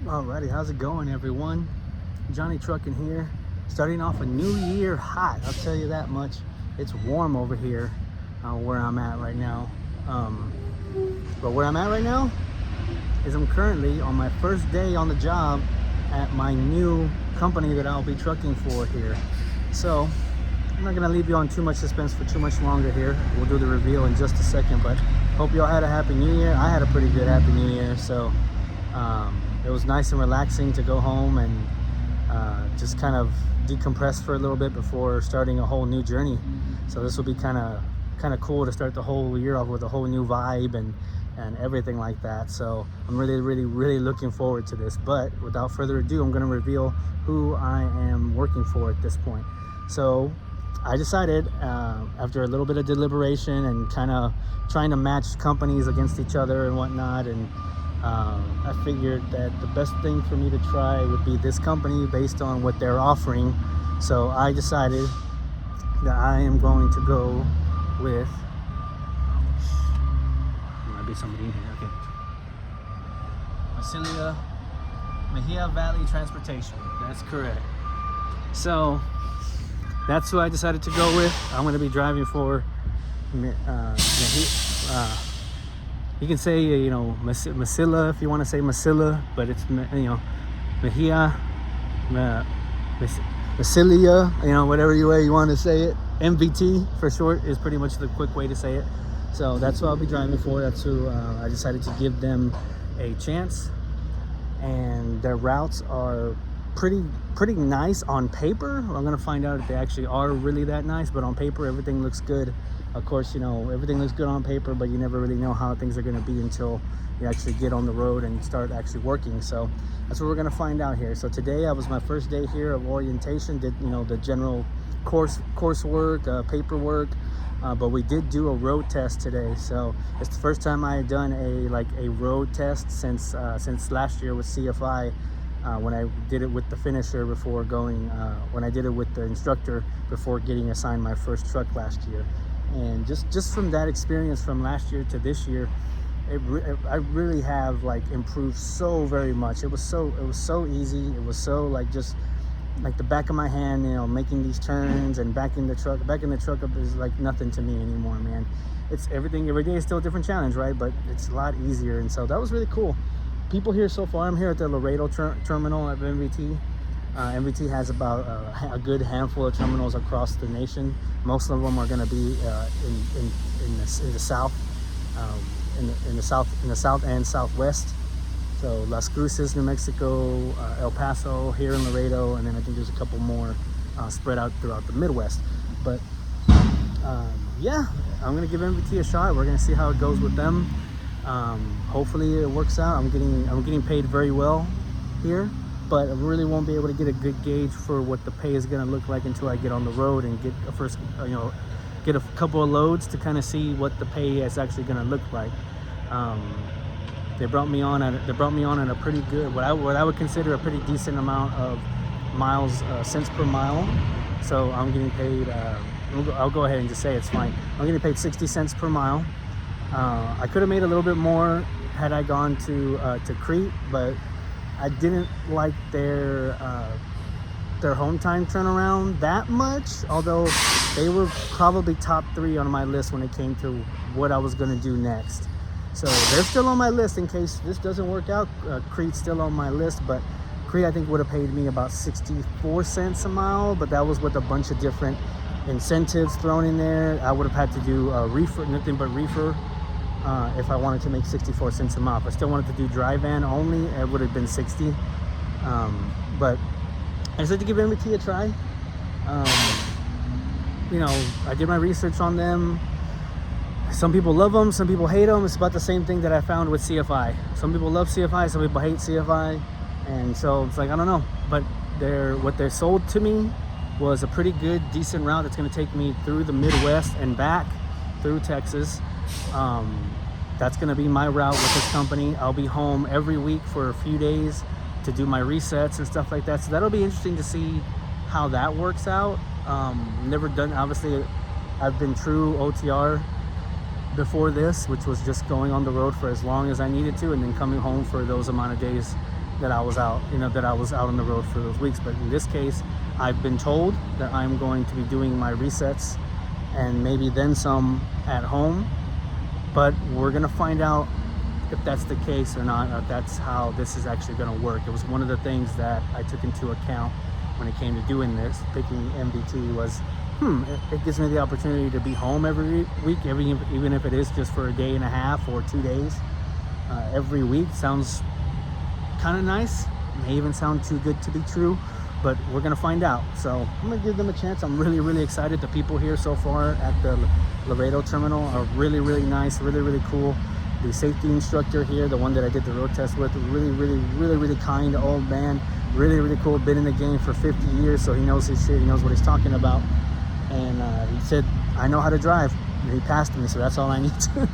Alrighty, how's it going, everyone? Johnny Truckin' here. Starting off a new year hot, I'll tell you that much. It's warm over here where I'm at right now. But where I'm at right now is I'm currently on my first day on the job at my new company that I'll be trucking for here. So I'm not gonna leave you on too much suspense for too much longer here. We'll do the reveal in just a second, but hope y'all had a happy new year. I had a pretty good happy new year, so it was nice and relaxing to go home and just kind of decompress for a little bit before starting a whole new journey. So this will be kind of cool to start the whole year off with a whole new vibe and everything like that. So I'm really looking forward to this. But without further ado, I'm going to reveal who I am working for at this point. So I decided after a little bit of deliberation and kind of trying to match companies against each other and whatnot, and I figured that the best thing for me to try would be this company based on what they're offering. So I decided that I am going to go with, there might be somebody in here, okay. Mejia Valley Transportation, that's correct. So that's who I decided to go with. I'm going to be driving for you can say, Masilla if you want to say Masilla, but it's, Mejia, Massilia, whatever way you want to say it. MVT for short is pretty much the quick way to say it. So that's what I'll be driving for. That's who I decided to give them a chance. And their routes are pretty nice on paper. I'm gonna find out if they actually are really that nice, but on paper everything looks good. Of course, everything looks good on paper, but you never really know how things are going to be until you actually get on the road and start actually working. So that's what we're going to find out here. So today was my first day here of orientation. Did the general coursework, paperwork, but we did do a road test today. So it's the first time I had done a road test since last year with CFI. When I did it with the finisher before going, when I did it with the instructor before getting assigned my first truck last year. And just from that experience from last year to this year, I really have improved so very much. It was so easy. It was so just like the back of my hand, making these turns and backing the truck up is like nothing to me anymore, man. It's everything. Every day is still a different challenge, right? But it's a lot easier, and so that was really cool. People here so far. I'm here at the Laredo terminal at MVT. MVT has about a good handful of terminals across the nation. Most of them are going to be in the south, in the south and southwest. So Las Cruces, New Mexico, El Paso, here in Laredo, and then I think there's a couple more spread out throughout the Midwest. But yeah, I'm going to give MVT a shot. We're going to see how it goes with them. Hopefully it works out. I'm getting paid very well here, but I really won't be able to get a good gauge for what the pay is going to look like until I get on the road and get get a couple of loads to kind of see what the pay is actually going to look like. They brought me on at a pretty good, what I would consider a pretty decent amount of miles, cents per mile. So I'm getting paid. I'll go ahead and just say it's fine. I'm getting paid 60 cents per mile. I could have made a little bit more had I gone to Crete, but I didn't like their home time turnaround that much, although they were probably top 3 on my list when it came to what I was going to do next. So they're still on my list in case this doesn't work out. Crete's still on my list, but Crete I think would have paid me about 64 cents a mile, but that was with a bunch of different incentives thrown in there. I would have had to do reefer, nothing but reefer. If I wanted to make 64 cents a mile. If I still wanted to do dry van only, it would have been 60. But I decided to give MVT a try. I did my research on them. Some people love them, some people hate them. It's about the same thing that I found with CFI. Some people love CFI, some people hate CFI. And so it's like, I don't know. But what they sold to me was a pretty good, decent route that's going to take me through the Midwest and back through Texas. That's going to be my route with this company. I'll be home every week for a few days to do my resets and stuff like that. So that'll be interesting to see how that works out. Never done, obviously, I've been true OTR before this, which was just going on the road for as long as I needed to and then coming home for those amount of days that I was out, that I was out on the road for those weeks. But in this case, I've been told that I'm going to be doing my resets and maybe then some at home. But we're gonna find out if that's the case or not, or if that's how this is actually gonna work. It was one of the things that I took into account when it came to doing this, picking MVT was, it gives me the opportunity to be home every week, even if it is just for a day and a half or 2 days. Every week sounds kind of nice. May even sound too good to be true, but we're gonna find out. So I'm gonna give them a chance. I'm really, really excited. The people here so far at the Laredo terminal are really, really nice, really, really cool. The safety instructor here, the one that I did the road test with, really, really, really, really kind old man. Really, really cool. Been in the game for 50 years, so he knows his shit. He knows what he's talking about. And he said, I know how to drive. And he passed me, so that's all I need to know.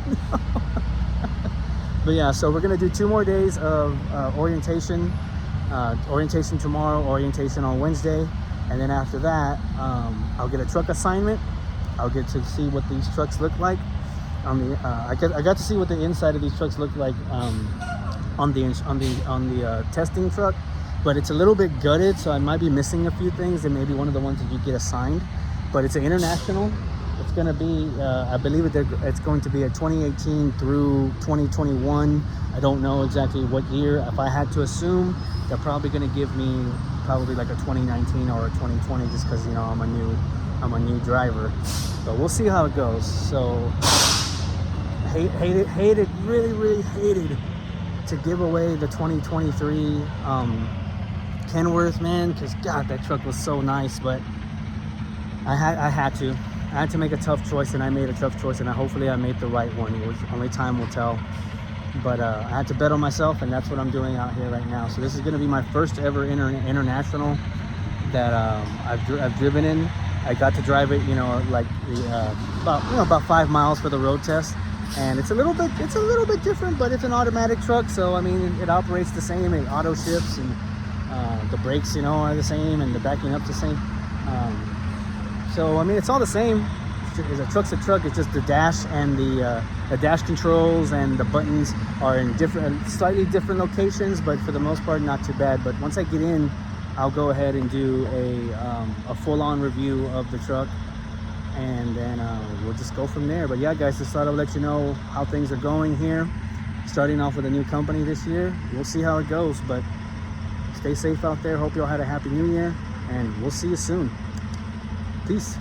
But yeah, so we're going to do 2 more days of orientation. Orientation tomorrow, orientation on Wednesday. And then after that, I'll get a truck assignment. I'll get to see what these trucks look like. I got to see what the inside of these trucks look like on the testing truck. But it's a little bit gutted, so I might be missing a few things, and maybe one of the ones that you get assigned. But it's an international. It's going to be, I believe it's going to be a 2018 through 2021. I don't know exactly what year. If I had to assume, they're probably going to give me probably like a 2019 or a 2020, just because I'm a new driver. But we'll see how it goes. So hated, really, really hated to give away the 2023 Kenworth, man, because God, that truck was so nice. But I had to make a tough choice, and I made a tough choice, and hopefully I made the right one. It was only time will tell. But I had to bet on myself, and that's what I'm doing out here right now. So this is going to be my first ever international that I've driven in. I got to drive it, about 5 miles for the road test. And it's a little bit different, but it's an automatic truck, so I mean it operates the same. It auto shifts, and the brakes are the same, and the backing up's the same. So I mean it's all the same. A truck's a truck. It's just the dash and the dash controls and the buttons are in slightly different locations, but for the most part not too bad. But once I get in, I'll go ahead and do a full-on review of the truck, and then we'll just go from there. But yeah, guys, just thought I'd let you know how things are going here. Starting off with a new company this year. We'll see how it goes, but stay safe out there. Hope you all had a happy new year, and we'll see you soon. Peace.